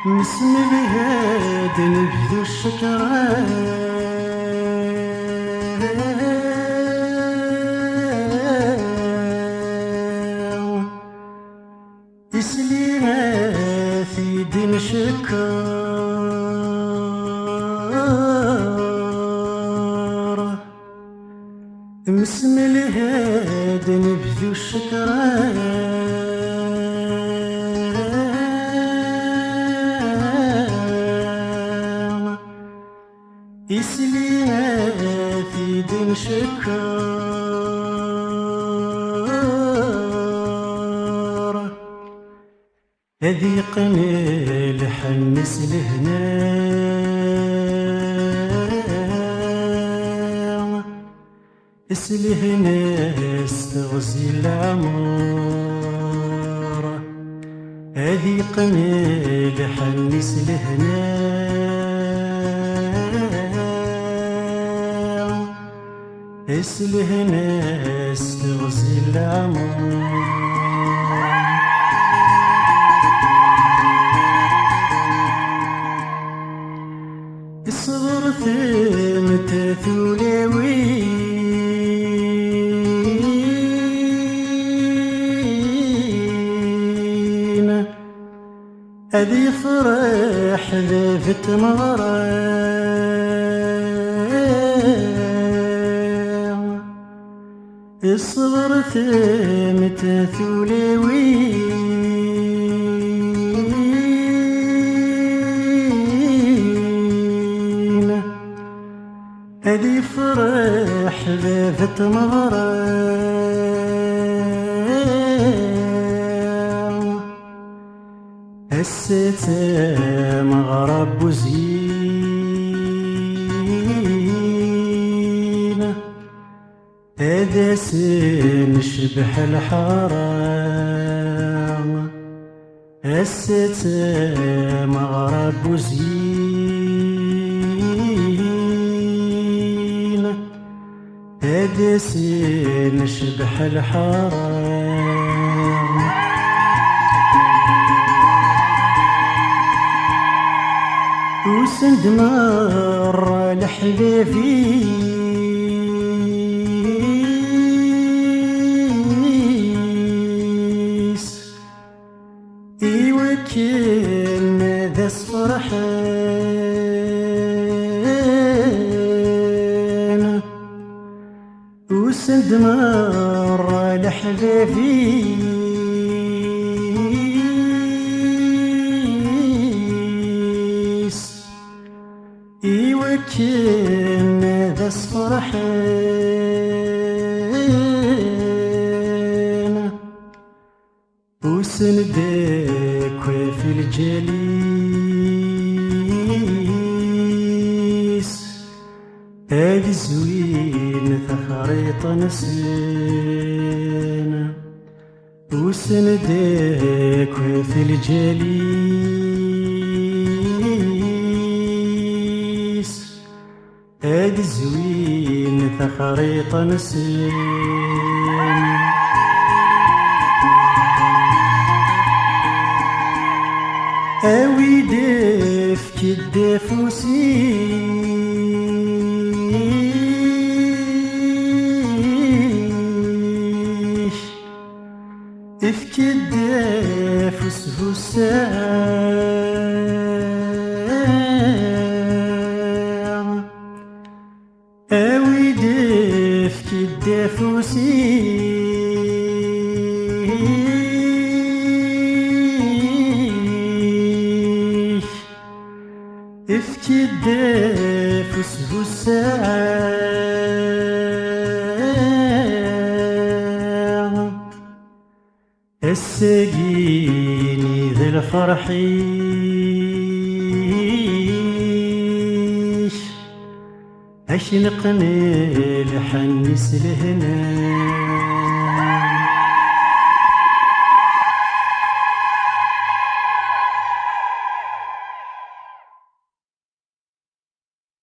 مسم الهاد نبذو الشكران يسلينا في دين شكار مسم الهاد نبذو الشكران يسلينا في دين شكار هذي قميل حنس لهنا اسلهنا استغزي العمر هذي قميل حنس لهنا اسلهنا استغزي العمر الصبر ثمت ثولوين هذي فرح ذافت مغرام الصبر ثمت ثولوين هذي فرح ذافت مغرام هسيت مغرب وزين هذا سن شبح الحرام هسيت مغرب وزين هذا سن شبح الحرام وسند مرة لحبيبي يوكل ذا الفرحان وسند مرة لحبيبي يوكل ذا الفرحان وسندك في الجليس هذي زوين ثخريط نسينا وسندك في الجليس هذي زوين ثخريط نسينا أوي دفك الدافوسيش افك الدافوس فسام أوي دفك الدافوسيش افك الدافوس فسام السقيني ذي الفرحيش اشنقني لحنس لهنا